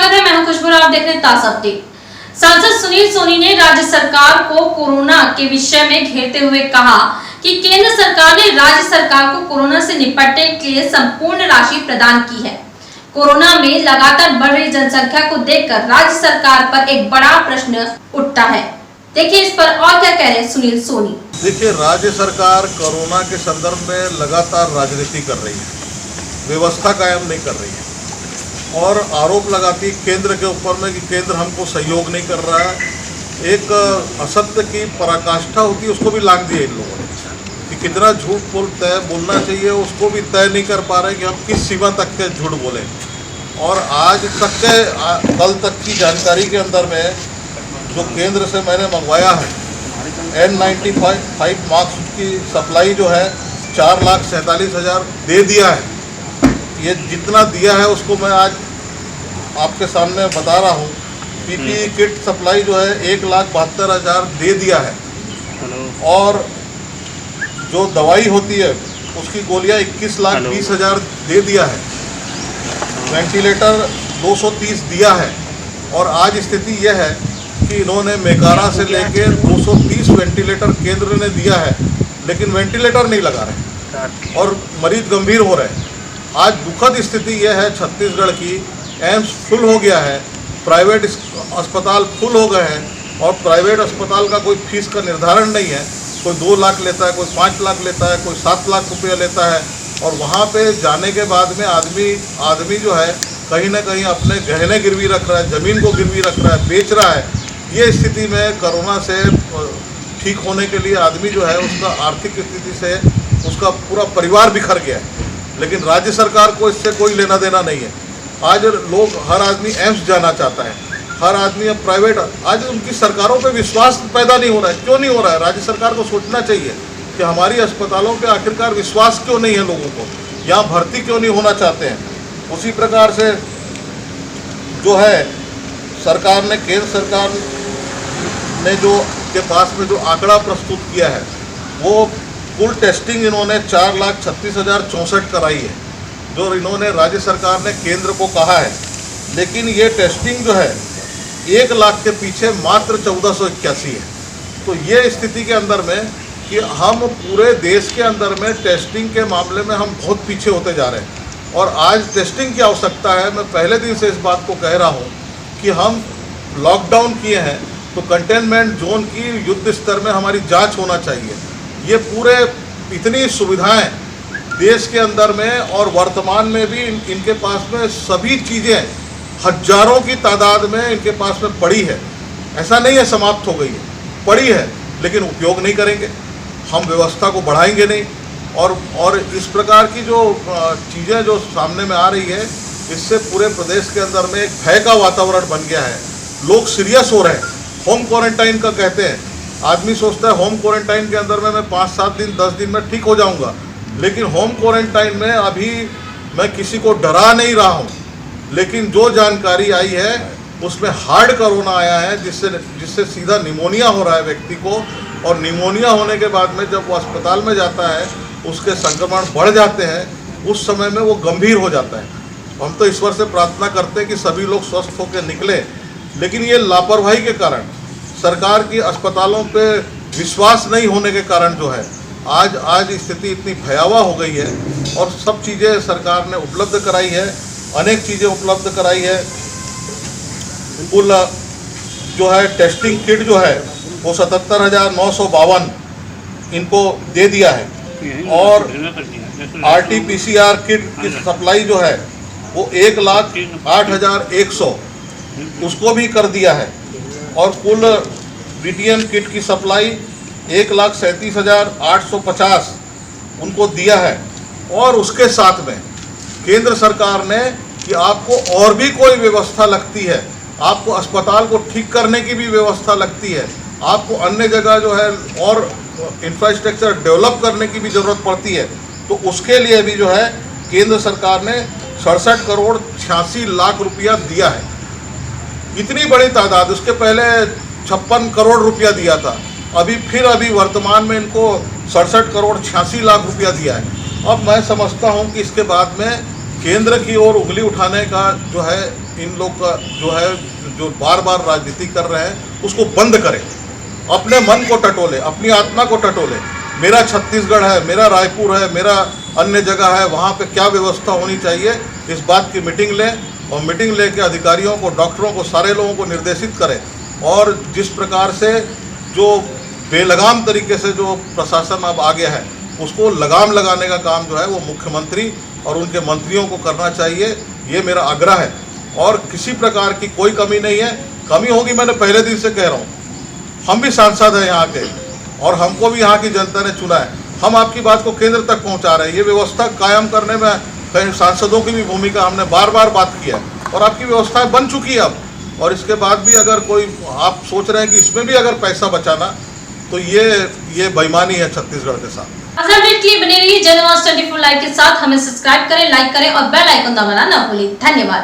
स्वागत है, मैं हूं खुशबू, आप देख रहे हैं ताज़ा अपडेट। सांसद सुनील सोनी ने राज्य सरकार को कोरोना के विषय में घेरते हुए कहा कि केंद्र सरकार ने राज्य सरकार को कोरोना से निपटने के लिए संपूर्ण राशि प्रदान की है। कोरोना में लगातार बढ़ रही जनसंख्या को देखकर राज्य सरकार पर एक बड़ा प्रश्न उठता है। देखिए इस पर और क्या कह रहे हैं सुनील सोनी। देखिए, राज्य सरकार कोरोना के संदर्भ में लगातार राजनीति कर रही है, व्यवस्था कायम नहीं कर रही है और आरोप लगाती केंद्र के ऊपर में कि केंद्र हमको सहयोग नहीं कर रहा है। एक असत्य की पराकाष्ठा होती है, उसको भी लांघ दिया इन लोगों ने कि कितना झूठ बोलना चाहिए उसको भी तय नहीं कर पा रहे कि हम किस सीमा तक के झूठ बोलें। और आज तक के कल तक की जानकारी के अंदर में जो केंद्र से मैंने मंगवाया है N95 मास्क की सप्लाई जो है 4,47,000 दे दिया है। ये जितना दिया है उसको मैं आज आपके सामने बता रहा हूँ। PPE किट सप्लाई जो है 1,72,000 दे दिया है और जो दवाई होती है उसकी गोलियाँ 21,20,000 दे दिया है। वेंटिलेटर 230 दिया है और आज स्थिति यह है कि इन्होंने मेकारा से लेके 230 वेंटिलेटर केंद्र ने दिया है, लेकिन वेंटिलेटर नहीं लगा रहे और मरीज गंभीर हो रहे हैं। आज दुखद स्थिति यह है छत्तीसगढ़ की, एम्स फुल हो गया है, प्राइवेट अस्पताल फुल हो गए हैं और प्राइवेट अस्पताल का कोई फीस का निर्धारण नहीं है। कोई 2 लाख लेता है, कोई 5 लाख लेता है, कोई 7 लाख रुपया लेता है और वहाँ पे जाने के बाद में आदमी जो है कहीं ना कहीं अपने गहने गिरवी रख रहा है, ज़मीन को गिरवी रख रहा है, बेच रहा है। ये स्थिति में कोरोना से ठीक होने के लिए आदमी जो है उसका आर्थिक स्थिति से उसका पूरा परिवार बिखर गया है, लेकिन राज्य सरकार को इससे कोई लेना देना नहीं है। आज लोग, हर आदमी एम्स जाना चाहता है, हर आदमी अब प्राइवेट, आज उनकी सरकारों पे विश्वास पैदा नहीं हो रहा है। क्यों नहीं हो रहा है? राज्य सरकार को सोचना चाहिए कि हमारी अस्पतालों पे आखिरकार विश्वास क्यों नहीं है, लोगों को यहाँ भर्ती क्यों नहीं होना चाहते हैं। उसी प्रकार से जो है सरकार ने, केंद्र सरकार ने जो के पास में जो आंकड़ा प्रस्तुत किया है वो कुल टेस्टिंग इन्होंने 4,36,064 कराई है, जो इन्होंने राज्य सरकार ने केंद्र को कहा है। लेकिन ये टेस्टिंग जो है 1 लाख के पीछे मात्र 1481 है। तो ये स्थिति के अंदर में कि हम पूरे देश के अंदर में टेस्टिंग के मामले में हम बहुत पीछे होते जा रहे हैं और आज टेस्टिंग की आवश्यकता है। मैं पहले दिन से इस बात को कह रहा हूँ कि हम लॉकडाउन किए हैं तो कंटेनमेंट जोन की युद्ध स्तर में हमारी जांच होना चाहिए। ये पूरे इतनी सुविधाएं देश के अंदर में और वर्तमान में भी इनके पास में सभी चीज़ें हजारों की तादाद में इनके पास में पड़ी है। ऐसा नहीं है समाप्त हो गई है, पड़ी है, लेकिन उपयोग नहीं करेंगे, हम व्यवस्था को बढ़ाएंगे नहीं। और इस प्रकार की जो चीज़ें जो सामने में आ रही है, इससे पूरे प्रदेश के अंदर में एक भय का वातावरण बन गया है। लोग सीरियस हो रहे हैं। होम क्वारंटाइन का कहते हैं, आदमी सोचता है होम क्वारंटाइन के अंदर में मैं 5-7 दिन 10 दिन में ठीक हो जाऊंगा, लेकिन होम क्वारंटाइन में अभी मैं किसी को डरा नहीं रहा हूं। लेकिन जो जानकारी आई है उसमें हार्ड कोरोना आया है, जिससे सीधा निमोनिया हो रहा है व्यक्ति को और निमोनिया होने के बाद में जब वो अस्पताल में जाता है उसके संक्रमण बढ़ जाते हैं, उस समय में वो गंभीर हो जाता है। हम तो ईश्वर से प्रार्थना करते हैं कि सभी लोग स्वस्थ होकर निकले, लेकिन ये लापरवाही के कारण, सरकार की अस्पतालों पे विश्वास नहीं होने के कारण जो है आज स्थिति इतनी भयावह हो गई है। और सब चीज़ें सरकार ने उपलब्ध कराई है, अनेक चीज़ें उपलब्ध कराई है। कुल जो है टेस्टिंग किट जो है वो 77,952 इनको दे दिया है और RT-PCR किट की सप्लाई जो है वो 1,08,100 उसको भी कर दिया है और कुल BTM किट की सप्लाई 1,37,850 उनको दिया है। और उसके साथ में केंद्र सरकार ने कि आपको और भी कोई व्यवस्था लगती है, आपको अस्पताल को ठीक करने की भी व्यवस्था लगती है, आपको अन्य जगह जो है और इंफ्रास्ट्रक्चर डेवलप करने की भी ज़रूरत पड़ती है, तो उसके लिए भी जो है केंद्र सरकार ने 67,86,00,000 रुपया दिया है। इतनी बड़ी तादाद, उसके पहले 56 करोड़ रुपया दिया था, अभी वर्तमान में इनको 67,86,00,000 रुपया दिया है। अब मैं समझता हूं कि इसके बाद में केंद्र की ओर उंगली उठाने का जो है इन लोग का जो है जो बार बार राजनीति कर रहे हैं उसको बंद करें, अपने मन को टटोले, अपनी आत्मा को टटोले। मेरा छत्तीसगढ़ है, मेरा रायपुर है, मेरा अन्य जगह है, वहाँ पे क्या व्यवस्था होनी चाहिए इस बात की मीटिंग लें और मीटिंग लेके अधिकारियों को, डॉक्टरों को, सारे लोगों को निर्देशित करें। और जिस प्रकार से जो बेलगाम तरीके से जो प्रशासन अब आ गया है उसको लगाम लगाने का काम जो है वो मुख्यमंत्री और उनके मंत्रियों को करना चाहिए, ये मेरा आग्रह है। और किसी प्रकार की कोई कमी नहीं है, कमी होगी मैंने पहले दिन से कह रहा हूँ। हम भी सांसद हैं यहाँ के और हमको भी यहाँ की जनता ने चुना है, हम आपकी बात को केंद्र तक पहुँचा रहे हैं। ये व्यवस्था कायम करने में कई सांसदों की भी भूमिका हमने बार बार बात की है और आपकी व्यवस्थाएं बन चुकी है अब। और इसके बाद भी अगर कोई आप सोच रहे हैं कि इसमें भी अगर पैसा बचाना तो ये बेईमानी है छत्तीसगढ़ के साथ। अपडेट के लिए बने रहिए जनआवाज 24 लाइव के साथ। हमें सब्सक्राइब करें, लाइक करें और बेल आइकन दबाना ना भूलें। धन्यवाद।